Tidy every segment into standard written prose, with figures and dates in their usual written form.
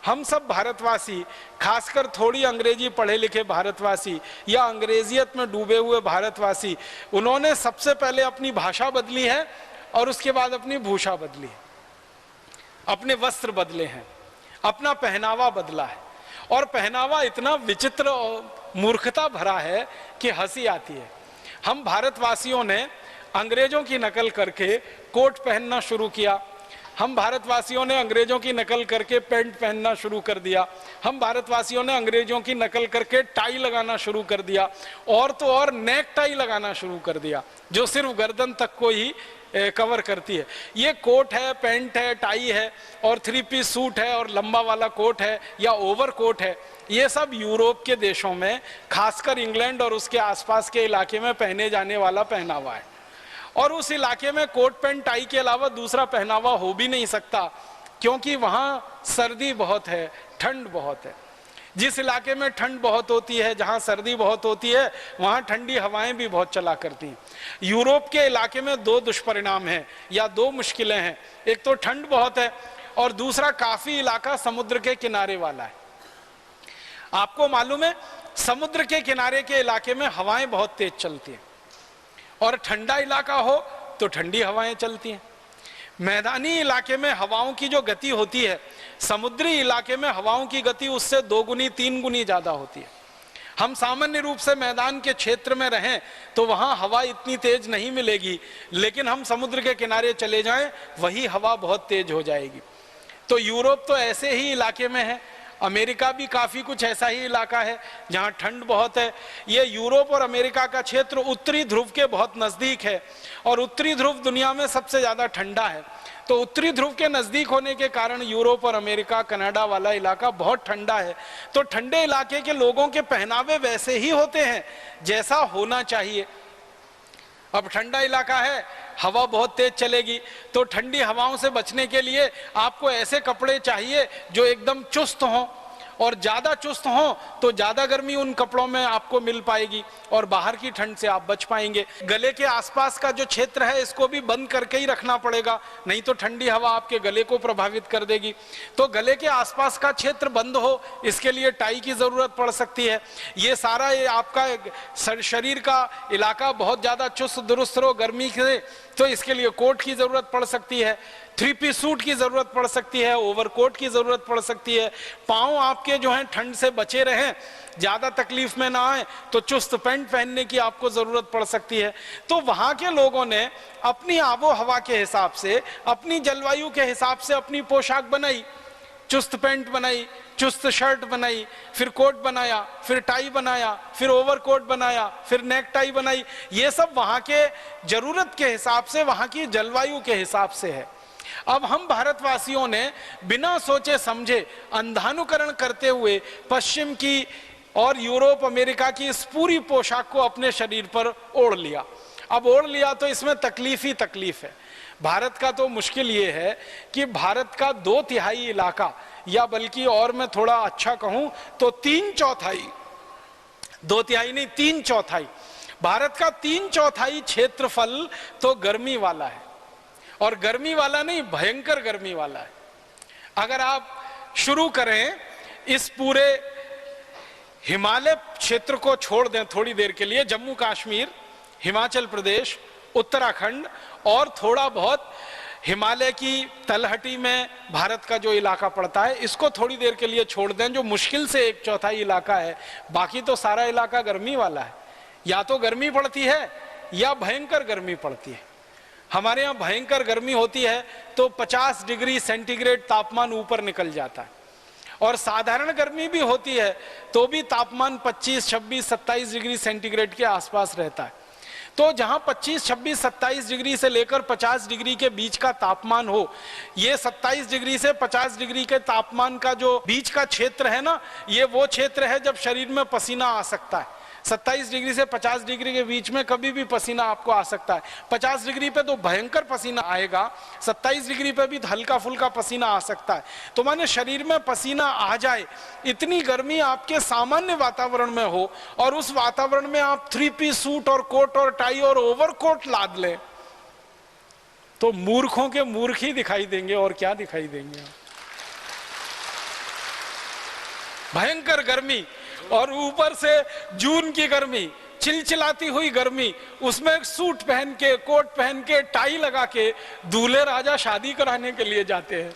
हम सब भारतवासी, खासकर थोड़ी अंग्रेजी पढ़े लिखे भारतवासी या अंग्रेजियत में डूबे हुए भारतवासी, उन्होंने सबसे पहले अपनी भाषा बदली है और उसके बाद अपनी भूषा बदली है, अपने वस्त्र बदले हैं, अपना पहनावा बदला है। और पहनावा इतना विचित्र और मूर्खता भरा है कि हंसी आती है। हम भारतवासियों ने अंग्रेजों की नकल करके कोट पहनना शुरू किया, हम भारतवासियों ने अंग्रेजों की नकल करके पैंट पहनना शुरू कर दिया, हम भारतवासियों ने अंग्रेजों की नकल करके टाई लगाना शुरू कर दिया, और तो और नेक टाई लगाना शुरू कर दिया जो सिर्फ गर्दन तक को ही कवर करती है। ये कोट है, पैंट है, टाई है और 3 पीस सूट है और लंबा वाला कोट है या ओवर कोट है, ये सब यूरोप के देशों में, खासकर इंग्लैंड और उसके आसपास के इलाके में पहने जाने वाला पहनावा है। और उस इलाके में कोट पैंट टाई के अलावा दूसरा पहनावा हो भी नहीं सकता, क्योंकि वहां सर्दी बहुत है, ठंड बहुत है। जिस इलाके में ठंड बहुत होती है, जहां सर्दी बहुत होती है, वहां ठंडी हवाएं भी बहुत चला करती हैं। यूरोप के इलाके में 2 दुष्परिणाम हैं या 2 मुश्किलें हैं। एक तो ठंड बहुत है और दूसरा काफी इलाका समुद्र के किनारे वाला है। आपको मालूम है, समुद्र के किनारे के इलाके में हवाएं बहुत तेज चलती हैं और ठंडा इलाका हो तो ठंडी हवाएं चलती हैं। मैदानी इलाके में हवाओं की जो गति होती है, समुद्री इलाके में हवाओं की गति उससे 2 गुनी 3 गुनी ज्यादा होती है। हम सामान्य रूप से मैदान के क्षेत्र में रहें तो वहां हवा इतनी तेज नहीं मिलेगी, लेकिन हम समुद्र के किनारे चले जाएं वही हवा बहुत तेज हो जाएगी। तो यूरोप तो ऐसे ही इलाके में है, अमेरिका भी काफी कुछ ऐसा ही इलाका है जहां ठंड बहुत है। ये यूरोप और अमेरिका का क्षेत्र उत्तरी ध्रुव के बहुत नजदीक है और उत्तरी ध्रुव दुनिया में सबसे ज्यादा ठंडा है। तो उत्तरी ध्रुव के नजदीक होने के कारण यूरोप और अमेरिका, कनाडा वाला इलाका बहुत ठंडा है। तो ठंडे इलाके के लोगों के पहनावे वैसे ही होते हैं जैसा होना चाहिए। अब ठंडा इलाका है, हवा बहुत तेज चलेगी, तो ठंडी हवाओं से बचने के लिए आपको ऐसे कपड़े चाहिए जो एकदम चुस्त हों, और ज्यादा चुस्त हों तो ज्यादा गर्मी उन कपड़ों में आपको मिल पाएगी और बाहर की ठंड से आप बच पाएंगे। गले के आसपास का जो क्षेत्र है इसको भी बंद करके ही रखना पड़ेगा, नहीं तो ठंडी हवा आपके गले को प्रभावित कर देगी। तो गले के आसपास का क्षेत्र बंद हो, इसके लिए टाई की जरूरत पड़ सकती है। ये सारा ये आपका शरीर का इलाका बहुत ज्यादा चुस्त दुरुस्त हो गर्मी से, तो इसके लिए कोट की जरूरत पड़ सकती है, 3 पीस सूट की जरूरत पड़ सकती है, ओवरकोट की जरूरत पड़ सकती है। पांव आपके जो हैं ठंड से बचे रहें, ज्यादा तकलीफ में ना आए, तो चुस्त पैंट पहनने की आपको जरूरत पड़ सकती है। तो वहां के लोगों ने अपनी आबो हवा के हिसाब से, अपनी जलवायु के हिसाब से अपनी पोशाक बनाई, चुस्त पैंट बनाई, चुस्त शर्ट बनाई, फिर कोट बनाया, फिर टाई बनाया, फिर ओवरकोट बनाया, फिर नेक टाई बनाई। ये सब वहां के जरूरत के हिसाब से, वहां की जलवायु के हिसाब से है। अब हम भारतवासियों ने बिना सोचे समझे अंधानुकरण करते हुए पश्चिम की और यूरोप अमेरिका की इस पूरी पोशाक को अपने शरीर पर ओढ़ लिया। अब ओढ़ लिया तो इसमें तकलीफ ही तकलीफ है। भारत का तो मुश्किल ये है कि भारत का 2/3 इलाका, या बल्कि और मैं थोड़ा अच्छा कहूं तो 3/4, 2/3 नहीं 3/4, भारत का 3/4 क्षेत्रफल तो गर्मी वाला है, और गर्मी वाला नहीं, भयंकर गर्मी वाला है। अगर आप शुरू करें इस पूरे हिमालय क्षेत्र को छोड़ दें थोड़ी देर के लिए, जम्मू कश्मीर, हिमाचल प्रदेश, उत्तराखंड और थोड़ा बहुत हिमालय की तलहटी में भारत का जो इलाका पड़ता है, इसको थोड़ी देर के लिए छोड़ दें, जो मुश्किल से 1/4 इलाका है, बाकी तो सारा इलाका गर्मी वाला है। या तो गर्मी पड़ती है या भयंकर गर्मी पड़ती है। हमारे यहाँ भयंकर गर्मी होती है तो 50 डिग्री सेंटीग्रेड तापमान ऊपर निकल जाता है, और साधारण गर्मी भी होती है तो भी तापमान 25, 26, 27 डिग्री सेंटीग्रेड के आसपास रहता है। तो जहां 25, 26, 27 डिग्री से लेकर 50 डिग्री के बीच का तापमान हो, ये 27 डिग्री से 50 डिग्री के तापमान का जो बीच का क्षेत्र है ना, ये वो क्षेत्र है जब शरीर में पसीना आ सकता है। 27 डिग्री से 50 डिग्री के बीच में कभी भी पसीना आपको आ सकता है। 50 डिग्री पे तो भयंकर पसीना आएगा, 27 डिग्री पे भी हल्का फुल्का पसीना आ सकता है। तो माने शरीर में पसीना आ जाए, इतनी गर्मी आपके सामान्य वातावरण में हो, और उस वातावरण में आप 3 पीस सूट और कोट और टाई और ओवरकोट लाद लें, तो मूर्खों के मूर्ख ही दिखाई देंगे और क्या दिखाई देंगे। भयंकर गर्मी, और ऊपर से जून की गर्मी, चिलचिलाती हुई गर्मी, उसमें सूट पहन के, कोट पहन के, टाई लगा के दूल्हे राजा शादी कराने के लिए जाते हैं,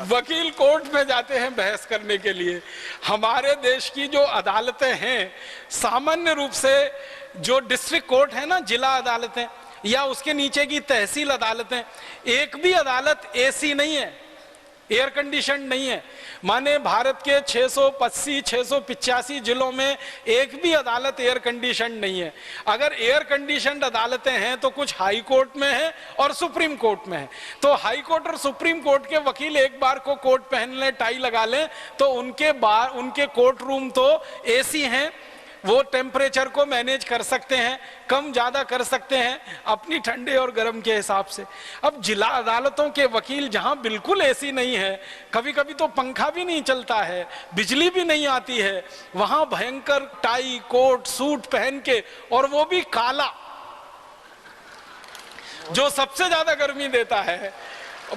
वकील कोर्ट में जाते हैं बहस करने के लिए। हमारे देश की जो अदालतें हैं, सामान्य रूप से जो डिस्ट्रिक्ट कोर्ट है ना, जिला अदालतें या उसके नीचे की तहसील अदालतें, एक भी अदालत एसी नहीं है, एयर कंडीशन नहीं है। माने भारत के 680 685 जिलों में एक भी अदालत एयर कंडीशन नहीं है। अगर एयर कंडीशन अदालतें हैं तो कुछ हाई कोर्ट में है और सुप्रीम कोर्ट में है। तो हाई कोर्ट और सुप्रीम कोर्ट के वकील एक बार को कोट पहन लें, टाई लगा लें, तो उनके कोर्ट रूम तो एसी हैं, वो टेम्परेचर को मैनेज कर सकते हैं, कम ज्यादा कर सकते हैं अपनी ठंडे और गर्म के हिसाब से। अब जिला अदालतों के वकील जहां बिल्कुल एसी नहीं है, कभी कभी तो पंखा भी नहीं चलता है, बिजली भी नहीं आती है, वहां भयंकर टाई कोट सूट पहन के, और वो भी काला, जो सबसे ज्यादा गर्मी देता है,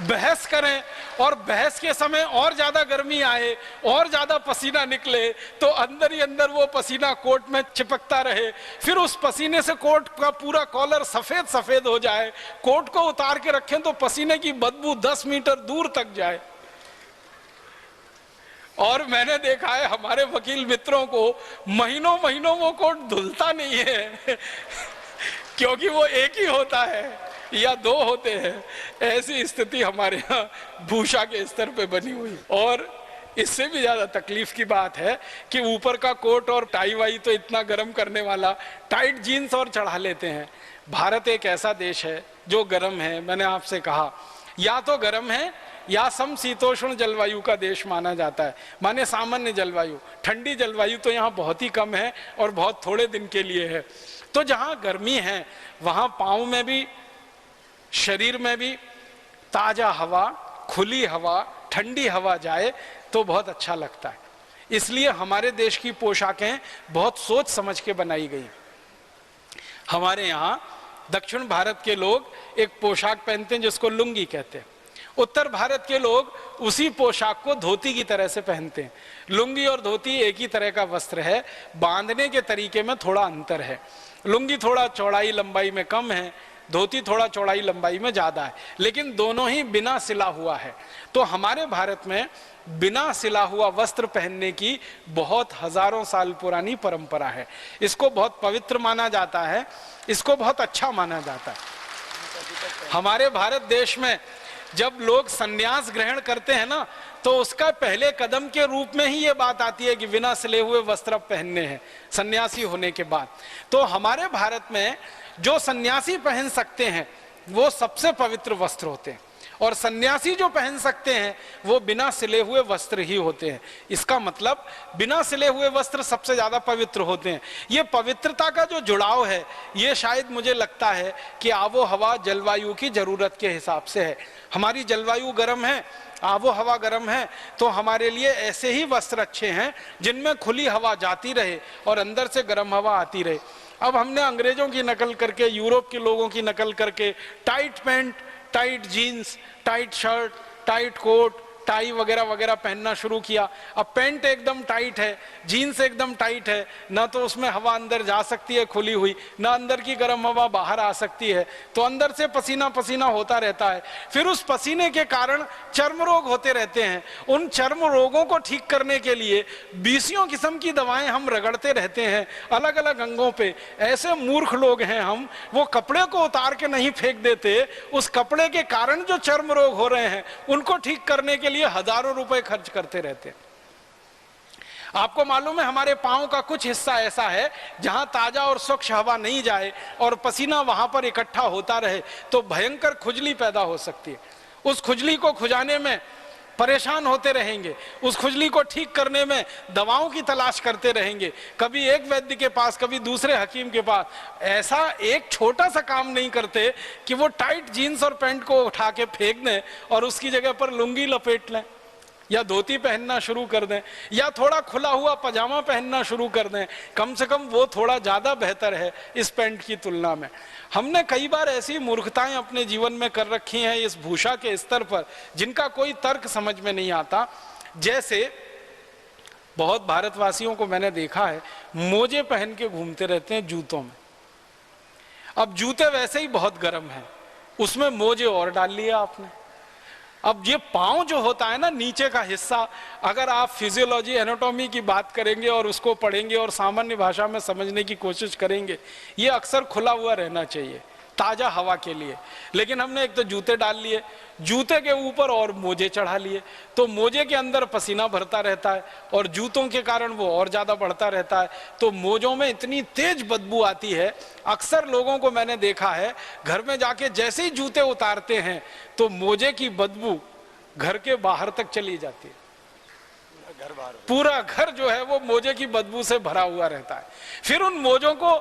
बहस करें, और बहस के समय और ज्यादा गर्मी आए और ज्यादा पसीना निकले तो अंदर ही अंदर वो पसीना कोट में चिपकता रहे, फिर उस पसीने से कोट का पूरा कॉलर सफेद सफेद हो जाए, कोट को उतार के रखें तो पसीने की बदबू 10 मीटर दूर तक जाए। और मैंने देखा है हमारे वकील मित्रों को महीनों महीनों वो कोट धुलता नहीं है क्योंकि वो एक ही होता है या दो होते हैं। ऐसी स्थिति हमारे यहाँ भूषा के स्तर पे बनी हुई। और इससे भी ज्यादा तकलीफ की बात है कि ऊपर का कोट और टाई वाई तो इतना गर्म करने वाला, टाइट जीन्स और चढ़ा लेते हैं। भारत एक ऐसा देश है जो गर्म है, मैंने आपसे कहा, या तो गर्म है या समशीतोष्ण जलवायु का देश माना जाता है, माने सामान्य जलवायु। ठंडी जलवायु तो यहाँ बहुत ही कम है और बहुत थोड़े दिन के लिए है। तो जहाँ गर्मी है वहाँ पाँव में भी, शरीर में भी ताजा हवा, खुली हवा, ठंडी हवा जाए तो बहुत अच्छा लगता है। इसलिए हमारे देश की पोशाकें बहुत सोच समझ के बनाई गई। हमारे यहाँ दक्षिण भारत के लोग एक पोशाक पहनते हैं जिसको लुंगी कहते हैं। उत्तर भारत के लोग उसी पोशाक को धोती की तरह से पहनते हैं। लुंगी और धोती एक ही तरह का वस्त्र है, बांधने के तरीके में थोड़ा अंतर है। लुंगी थोड़ा चौड़ाई लंबाई में कम है, धोती थोड़ा चौड़ाई लंबाई में ज्यादा है, लेकिन दोनों ही बिना सिला हुआ है। तो हमारे भारत में बिना सिला हुआ वस्त्र पहनने की बहुत हजारों साल पुरानी परंपरा है। इसको बहुत पवित्र माना जाता है, इसको बहुत अच्छा माना जाता है। हमारे भारत देश में जब लोग संन्यास ग्रहण करते हैं ना, तो उसका पहले कदम के रूप में ही ये बात आती है कि बिना सिले हुए वस्त्र पहनने हैं सन्यासी होने के बाद। तो हमारे भारत में जो सन्यासी पहन सकते हैं वो सबसे पवित्र वस्त्र होते हैं, और सन्यासी जो पहन सकते हैं वो बिना सिले हुए वस्त्र ही होते हैं। इसका मतलब बिना सिले हुए वस्त्र सबसे ज्यादा पवित्र होते हैं। ये पवित्रता का जो जुड़ाव है ये शायद मुझे लगता है कि आबो हवा जलवायु की जरूरत के हिसाब से है। हमारी जलवायु गर्म है, आबो हवा गर्म है, तो हमारे लिए ऐसे ही वस्त्र अच्छे हैं जिनमें खुली हवा जाती रहे और अंदर से गर्म हवा आती रहे। अब हमने अंग्रेजों की नकल करके, यूरोप के लोगों की नकल करके tight pants, tight jeans, tight shirt, tight coat, tie वगैरह वगैरह पहनना शुरू किया। अब पैंट एकदम टाइट है, जीन्स एकदम टाइट है, ना तो उसमें हवा अंदर जा सकती है खुली हुई, ना अंदर की गर्म हवा बाहर आ सकती है, तो अंदर से पसीना पसीना होता रहता है। फिर उस पसीने के कारण चर्म रोग होते रहते हैं। उन चर्म रोगों को ठीक करने के लिए 20 किस्म की दवाएं हम रगड़ते रहते हैं अलग अलग अंगों पे। ऐसे मूर्ख लोग हैं हम, वो कपड़े को उतार के नहीं फेंक देते, उस कपड़े के कारण जो चर्म रोग हो रहे हैं उनको ठीक करने के लिए हजारों रुपए खर्च करते रहते हैं। आपको मालूम है हमारे पांव का कुछ हिस्सा ऐसा है जहां ताजा और स्वच्छ हवा नहीं जाए और पसीना वहां पर इकट्ठा होता रहे तो भयंकर खुजली पैदा हो सकती है। उस खुजली को खुजाने में परेशान होते रहेंगे, उस खुजली को ठीक करने में दवाओं की तलाश करते रहेंगे, कभी एक वैद्य के पास, कभी दूसरे हकीम के पास। ऐसा एक छोटा सा काम नहीं करते कि वो टाइट जीन्स और पैंट को उठा के फेंक दें और उसकी जगह पर लुंगी लपेट लें या धोती पहनना शुरू कर दें या थोड़ा खुला हुआ पजामा पहनना शुरू कर दें। कम से कम वो थोड़ा ज्यादा बेहतर है इस पैंट की तुलना में। हमने कई बार ऐसी मूर्खताएं अपने जीवन में कर रखी हैं इस भूषा के स्तर पर जिनका कोई तर्क समझ में नहीं आता। जैसे बहुत भारतवासियों को मैंने देखा है मोजे पहन के घूमते रहते हैं जूतों में। अब जूते वैसे ही बहुत गर्म हैं, उसमें मोजे और डाल लिए आपने। अब ये पाँव जो होता है ना, नीचे का हिस्सा, अगर आप फिजियोलॉजी एनाटॉमी की बात करेंगे और उसको पढ़ेंगे और सामान्य भाषा में समझने की कोशिश करेंगे, ये अक्सर खुला हुआ रहना चाहिए ताज़ा हवा के लिए। लेकिन हमने एक तो जूते डाल लिए, जूते के ऊपर और मोजे चढ़ा लिए, तो मोजे के अंदर पसीना भरता रहता है और जूतों के कारण वो और ज़्यादा बढ़ता रहता है। तो मोजों में इतनी तेज बदबू आती है, अक्सर लोगों को मैंने देखा है घर में जाके जैसे ही जूते उतारते हैं तो मोजे की बदबू घर के बाहर तक चली जाती है। पूरा घर जो है वो मोजे की बदबू से भरा हुआ रहता है। फिर उन मोजों को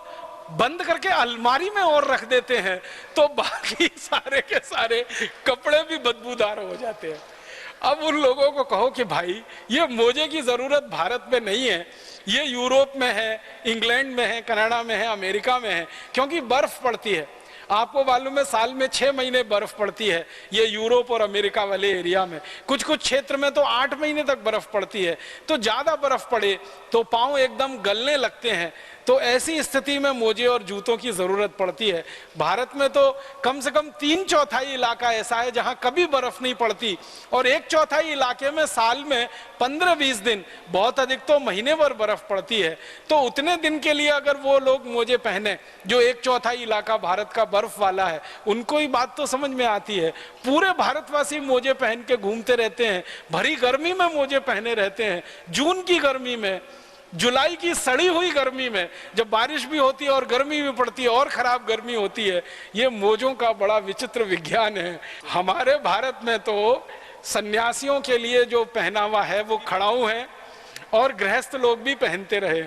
बंद करके अलमारी में और रख देते हैं तो बाकी सारे के सारे कपड़े भी बदबूदार हो जाते हैं। अब उन लोगों को कहो कि भाई ये मोजे की जरूरत भारत में नहीं है, ये यूरोप में है, इंग्लैंड में है, कनाडा में है, अमेरिका में है, क्योंकि बर्फ पड़ती है। आपको मालूम है साल में 6 महीने बर्फ पड़ती है ये यूरोप और अमेरिका वाले एरिया में। कुछ कुछ क्षेत्र में तो 8 महीने तक बर्फ पड़ती है। तो ज्यादा बर्फ पड़े तो पांव एकदम गलने लगते हैं। तो ऐसी स्थिति में मोजे और जूतों की जरूरत पड़ती है। भारत में तो कम से कम 3/4 इलाका ऐसा है जहां कभी बर्फ नहीं पड़ती और 1/4 इलाके में साल में 15-20 दिन, बहुत अधिक तो महीने भर बर्फ पड़ती है। तो उतने दिन के लिए अगर वो लोग मोजे पहने जो 1/4 इलाका भारत का बर्फ वाला है, उनको ही बात तो समझ में आती है। पूरे भारतवासी मोजे पहन के घूमते रहते हैं, भरी गर्मी में मोजे पहने रहते हैं, जून की गर्मी में, जुलाई की सड़ी हुई गर्मी में, जब बारिश भी होती है और गर्मी भी पड़ती है और खराब गर्मी होती है। ये मोजों का बड़ा विचित्र विज्ञान है। हमारे भारत में तो सन्यासियों के लिए जो पहनावा है वो खड़ाऊ है और गृहस्थ लोग भी पहनते रहे।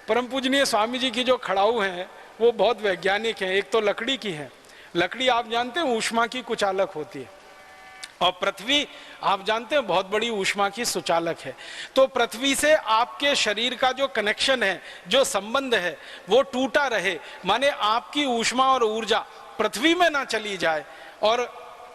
परम पूजनीय स्वामी जी की जो खड़ाऊ हैं वो बहुत वैज्ञानिक हैं। एक तो लकड़ी की है, लकड़ी आप जानते हैं ऊष्मा की कुचालक होती है और पृथ्वी आप जानते हैं बहुत बड़ी ऊष्मा की सुचालक है। तो पृथ्वी से आपके शरीर का जो कनेक्शन है, जो संबंध है, वो टूटा रहे, माने आपकी ऊष्मा और ऊर्जा पृथ्वी में ना चली जाए और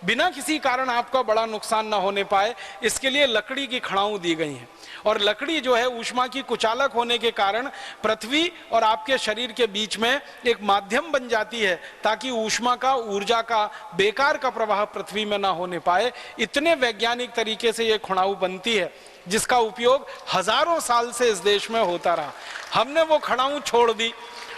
बिना किसी कारण आपका बड़ा नुकसान ना होने पाए, इसके लिए लकड़ी की खड़ाऊ दी गई है। और लकड़ी जो है ऊष्मा की कुचालक होने के कारण पृथ्वी और आपके शरीर के बीच में एक माध्यम बन जाती है ताकि ऊष्मा का, ऊर्जा का, बेकार का प्रवाह पृथ्वी में ना होने पाए। इतने वैज्ञानिक तरीके से ये खड़ाऊ बनती है जिसका उपयोग हजारों साल से इस देश में होता रहा। हमने वो खड़ाऊ छोड़ दी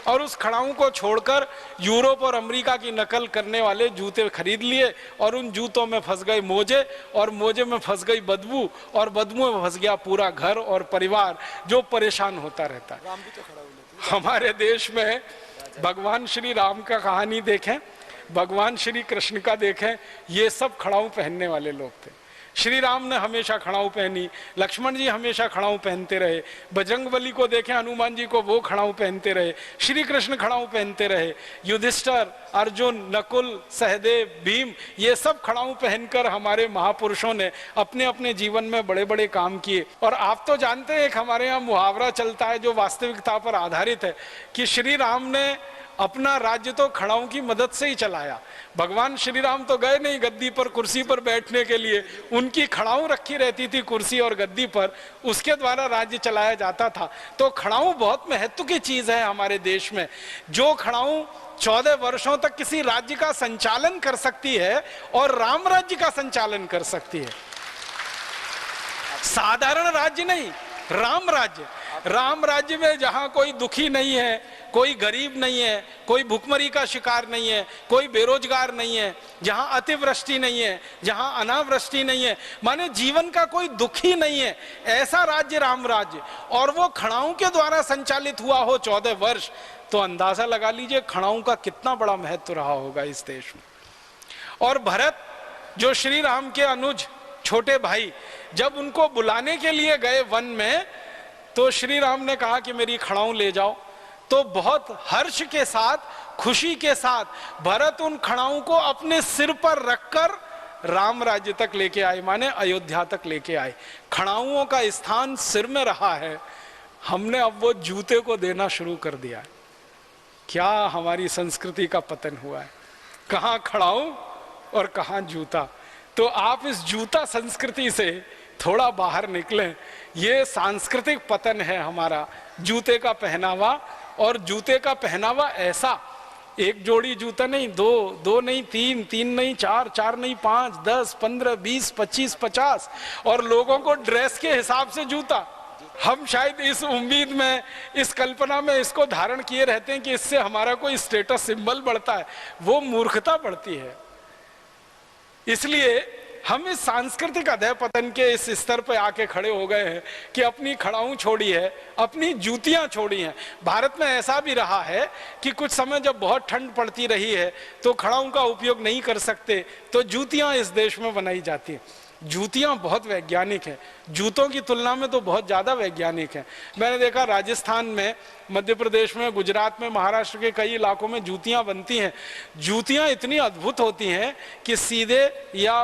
और उस खड़ाऊ को छोड़कर यूरोप और अमेरिका की नकल करने वाले जूते खरीद लिए और उन जूतों में फंस गए मोजे और मोजे में फंस गई बदबू और बदबू में फंस गया पूरा घर और परिवार जो परेशान होता रहता है। हमारे देश में भगवान श्री राम का कहानी देखें, भगवान श्री कृष्ण का देखें, ये सब खड़ाऊ पहनने वाले लोग थे। श्री राम ने हमेशा खड़ाऊ पहनी, लक्ष्मण जी हमेशा खड़ाऊ पहनते रहे, बजरंगबली को देखें, हनुमान जी को वो खड़ाऊ पहनते रहे, श्री कृष्ण खड़ाऊ पहनते रहे, युधिष्ठिर, अर्जुन, नकुल, सहदेव, भीम, ये सब खड़ाऊ पहनकर हमारे महापुरुषों ने अपने अपने जीवन में बड़े बड़े काम किए। और आप तो जानते हैं एक हमारे यहाँ मुहावरा चलता है जो वास्तविकता पर आधारित है कि श्री राम ने अपना राज्य तो खड़ाऊ की मदद से ही चलाया। भगवान श्री राम तो गए नहीं गद्दी पर, कुर्सी पर बैठने के लिए, उनकी खड़ाऊ रखी रहती थी कुर्सी और गद्दी पर, उसके द्वारा राज्य चलाया जाता था। तो खड़ाऊ बहुत महत्व की चीज है हमारे देश में। जो खड़ाऊ 14 वर्षों तक किसी राज्य का संचालन कर सकती है और राम राज्य का संचालन कर सकती है, साधारण राज्य नहीं, राम राज्य। राम राज्य में जहां कोई दुखी नहीं है, कोई गरीब नहीं है, कोई भुखमरी का शिकार नहीं है, कोई बेरोजगार नहीं है, जहां अतिवृष्टि नहीं है, जहां अनावृष्टि नहीं है, माने जीवन का कोई दुखी नहीं है, ऐसा राज्य राम राज्य। और वो खड़ाऊ के द्वारा संचालित हुआ हो 14 वर्ष, तो अंदाजा लगा लीजिए खड़ाऊ का कितना बड़ा महत्व रहा होगा इस देश में। और भरत जो श्री राम के अनुज छोटे भाई, जब उनको बुलाने के लिए गए वन में, तो श्री राम ने कहा कि मेरी खड़ाऊ ले जाओ। तो बहुत हर्ष के साथ, खुशी के साथ भरत उन खड़ाऊ को अपने सिर पर रखकर राम राज्य तक लेके आए, माने अयोध्या तक लेके आए। खड़ाऊओं का स्थान सिर में रहा है, हमने अब वो जूते को देना शुरू कर दिया है। क्या हमारी संस्कृति का पतन हुआ है, कहाँ खड़ाऊ और कहाँ जूता। तो आप इस जूता संस्कृति से थोड़ा बाहर निकलें। ये सांस्कृतिक पतन है हमारा, जूते का पहनावा। और जूते का पहनावा ऐसा, एक जोड़ी जूता नहीं, दो नहीं, तीन नहीं, चार नहीं, 5, 10, 15, 20, 25, 50, और लोगों को ड्रेस के हिसाब से जूता। हम शायद इस उम्मीद में, इस कल्पना में इसको धारण किए रहते हैं कि इससे हमारा कोई स्टेटस सिंबल बढ़ता है। वो मूर्खता बढ़ती है। इसलिए हम इस सांस्कृतिक अधःपतन के इस स्तर पर आके खड़े हो गए हैं कि अपनी खड़ाऊं छोड़ी है, अपनी जूतियां छोड़ी हैं। भारत में ऐसा भी रहा है कि कुछ समय जब बहुत ठंड पड़ती रही है तो खड़ाऊं का उपयोग नहीं कर सकते, तो जूतियां इस देश में बनाई जाती हैं। जूतियां बहुत वैज्ञानिक हैं, जूतों की तुलना में तो बहुत ज़्यादा वैज्ञानिक हैं। मैंने देखा राजस्थान में, मध्य प्रदेश में, गुजरात में, महाराष्ट्र के कई इलाकों में जूतियां बनती हैं। जूतियां इतनी अद्भुत होती हैं कि सीधे या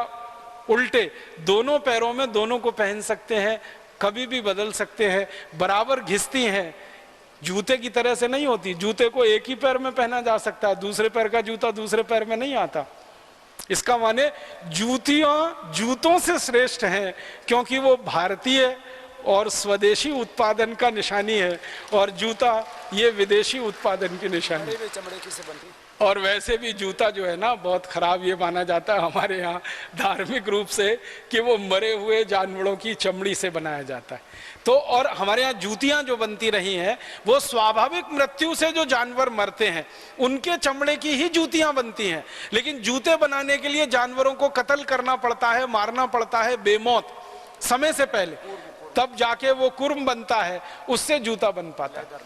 उल्टे दोनों पैरों में दोनों को पहन सकते हैं, कभी भी बदल सकते हैं, बराबर घिसती हैं। जूते की तरह से नहीं होती। जूते को एक ही पैर में पहना जा सकता है, दूसरे पैर का जूता दूसरे पैर में नहीं आता। इसका माने जूतियां जूतों से श्रेष्ठ हैं क्योंकि वो भारतीय और स्वदेशी उत्पादन का निशानी है, और जूता ये विदेशी उत्पादन की निशानी है। चमड़े की से बनती। और वैसे भी जूता जो है ना बहुत खराब ये माना जाता है हमारे यहाँ धार्मिक रूप से कि वो मरे हुए जानवरों की चमड़ी से बनाया जाता है। तो और हमारे यहाँ जूतियां जो बनती रही हैं वो स्वाभाविक मृत्यु से जो जानवर मरते हैं उनके चमड़े की ही जूतियां बनती हैं। लेकिन जूते बनाने के लिए जानवरों को कत्ल करना पड़ता है, मारना पड़ता है बेमौत समय से पहले, तब जाके वो कुर्म बनता है, उससे जूता बन पाता है।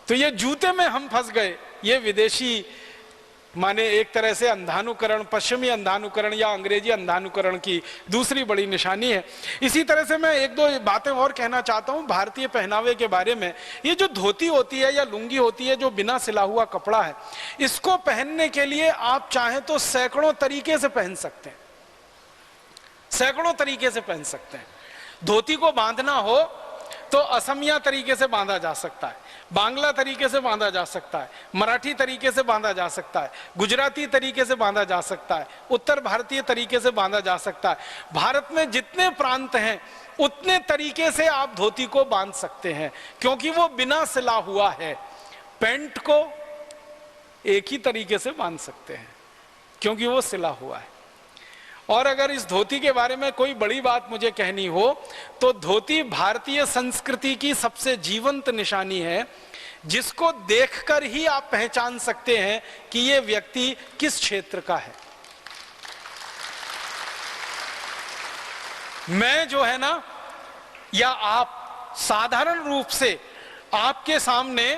तो ये जूते में हम फंस गए। ये विदेशी माने एक तरह से अंधानुकरण, पश्चिमी अंधानुकरण या अंग्रेजी अंधानुकरण की दूसरी बड़ी निशानी है। इसी तरह से मैं एक दो बातें और कहना चाहता हूं भारतीय पहनावे के बारे में। ये जो धोती होती है या लुंगी होती है जो बिना सिला हुआ कपड़ा है, इसको पहनने के लिए आप चाहें तो सैकड़ों तरीके से पहन सकते हैं, सैकड़ों तरीके से पहन सकते हैं। धोती को बांधना हो तो असमिया तरीके से बांधा जा सकता है, बांग्ला तरीके से बांधा जा सकता है, मराठी तरीके से बांधा जा सकता है, गुजराती तरीके से बांधा जा सकता है, उत्तर भारतीय तरीके से बांधा जा सकता है। भारत में जितने प्रांत हैं उतने तरीके से आप धोती को बांध सकते हैं क्योंकि वो बिना सिला हुआ है। पैंट को एक ही तरीके से बांध सकते हैं क्योंकि वो सिला हुआ है। और अगर इस धोती के बारे में कोई बड़ी बात मुझे कहनी हो तो धोती भारतीय संस्कृति की सबसे जीवंत निशानी है, जिसको देखकर ही आप पहचान सकते हैं कि ये व्यक्ति किस क्षेत्र का है। मैं जो है ना, या आप साधारण रूप से आपके सामने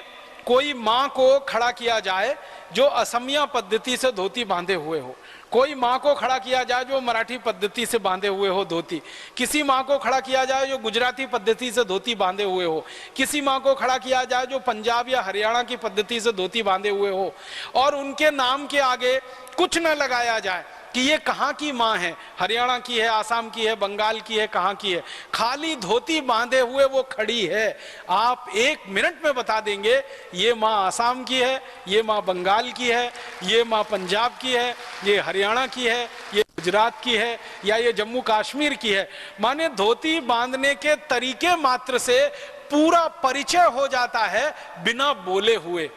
कोई मां को खड़ा किया जाए जो असमिया पद्धति से धोती बांधे हुए हो, कोई माँ को खड़ा किया जाए जो मराठी पद्धति से बांधे हुए हो धोती, किसी माँ को खड़ा किया जाए जो गुजराती पद्धति से धोती बांधे हुए हो, किसी माँ को खड़ा किया जाए जो पंजाब या हरियाणा की पद्धति से धोती बांधे हुए हो, और उनके नाम के आगे कुछ न लगाया जाए कि ये कहाँ की माँ है, हरियाणा की है, आसाम की है, बंगाल की है, कहाँ की है, खाली धोती बांधे हुए वो खड़ी है। आप 1 मिनट में बता देंगे ये माँ आसाम की है, ये माँ बंगाल की है, ये माँ पंजाब की है, ये हरियाणा की है, ये गुजरात की है, या ये जम्मू कश्मीर की है। माने धोती बांधने के तरीके मात्र से पूरा परिचय हो जाता है बिना बोले हुए।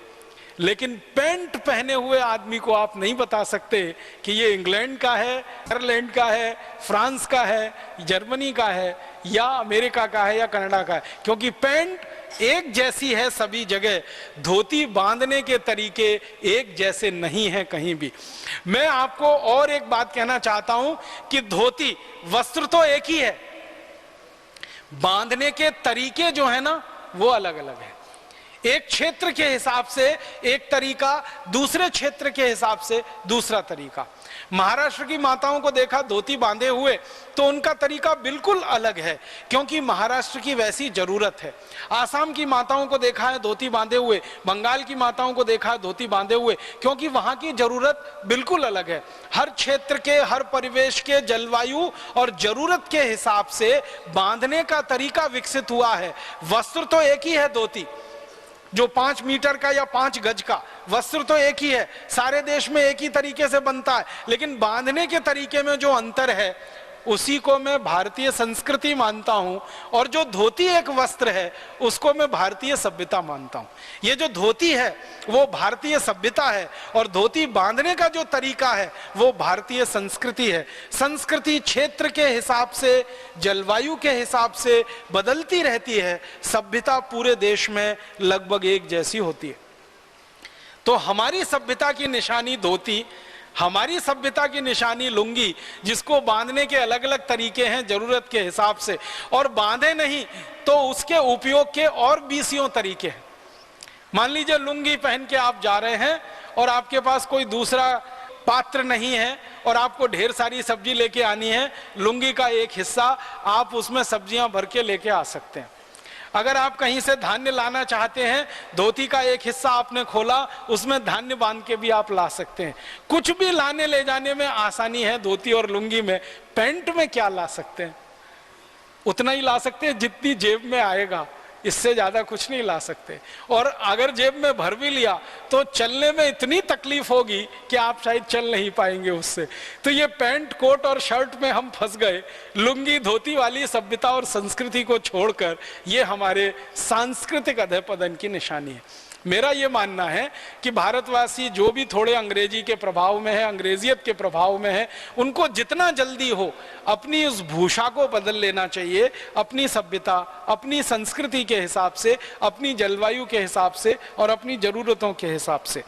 लेकिन पैंट पहने हुए आदमी को आप नहीं बता सकते कि ये इंग्लैंड का है, आयरलैंड का है, फ्रांस का है, जर्मनी का है, या अमेरिका का है, या कनाडा का है, क्योंकि पैंट एक जैसी है सभी जगह। धोती बांधने के तरीके एक जैसे नहीं है कहीं भी। मैं आपको और एक बात कहना चाहता हूं कि धोती वस्त्र तो एक ही है, बांधने के तरीके जो है ना वो अलग अलग है। एक क्षेत्र के हिसाब से एक तरीका, दूसरे क्षेत्र के हिसाब से दूसरा तरीका। महाराष्ट्र की माताओं को देखा धोती बांधे हुए तो उनका तरीका बिल्कुल अलग है क्योंकि महाराष्ट्र की वैसी जरूरत है। आसाम की माताओं को देखा है धोती बांधे हुए, बंगाल की माताओं को देखा है धोती बांधे हुए, क्योंकि वहां की जरूरत बिल्कुल अलग है। हर क्षेत्र के, हर परिवेश के, जलवायु और जरूरत के हिसाब से बांधने का तरीका विकसित हुआ है। वस्त्र तो एक ही है धोती, जो 5 मीटर का या 5 गज का वस्त्र तो एक ही है, सारे देश में एक ही तरीके से बनता है, लेकिन बांधने के तरीके में जो अंतर है उसी को मैं भारतीय संस्कृति मानता हूं, और जो धोती एक वस्त्र है उसको मैं भारतीय सभ्यता मानता हूं। ये जो धोती है वो भारतीय सभ्यता है, और धोती बांधने का जो तरीका है वो भारतीय संस्कृति है। संस्कृति क्षेत्र के हिसाब से, जलवायु के हिसाब से बदलती रहती है, सभ्यता पूरे देश में लगभग एक जैसी होती है। तो हमारी सभ्यता की निशानी धोती, हमारी सभ्यता की निशानी लुंगी, जिसको बांधने के अलग अलग तरीके हैं जरूरत के हिसाब से, और बांधे नहीं तो उसके उपयोग के और 20 तरीके हैं। मान लीजिए लुंगी पहन के आप जा रहे हैं और आपके पास कोई दूसरा पात्र नहीं है और आपको ढेर सारी सब्जी लेके आनी है, लुंगी का एक हिस्सा आप उसमें सब्जियां भर के लेके आ सकते हैं। अगर आप कहीं से धान्य लाना चाहते हैं, धोती का एक हिस्सा आपने खोला, उसमें धान्य बांध के भी आप ला सकते हैं। कुछ भी लाने ले जाने में आसानी है धोती और लुंगी में। पैंट में क्या ला सकते हैं? उतना ही ला सकते हैं जितनी जेब में आएगा, इससे ज्यादा कुछ नहीं ला सकते। और अगर जेब में भर भी लिया तो चलने में इतनी तकलीफ होगी कि आप शायद चल नहीं पाएंगे उससे। तो ये पैंट कोट और शर्ट में हम फंस गए। लुंगी धोती वाली सभ्यता और संस्कृति को छोड़कर ये हमारे सांस्कृतिक अधःपतन की निशानी है। मेरा ये मानना है कि भारतवासी जो भी थोड़े अंग्रेजी के प्रभाव में है, अंग्रेजियत के प्रभाव में है, उनको जितना जल्दी हो अपनी उस भूषा को बदल लेना चाहिए, अपनी सभ्यता, अपनी संस्कृति के हिसाब से, अपनी जलवायु के हिसाब से और अपनी जरूरतों के हिसाब से।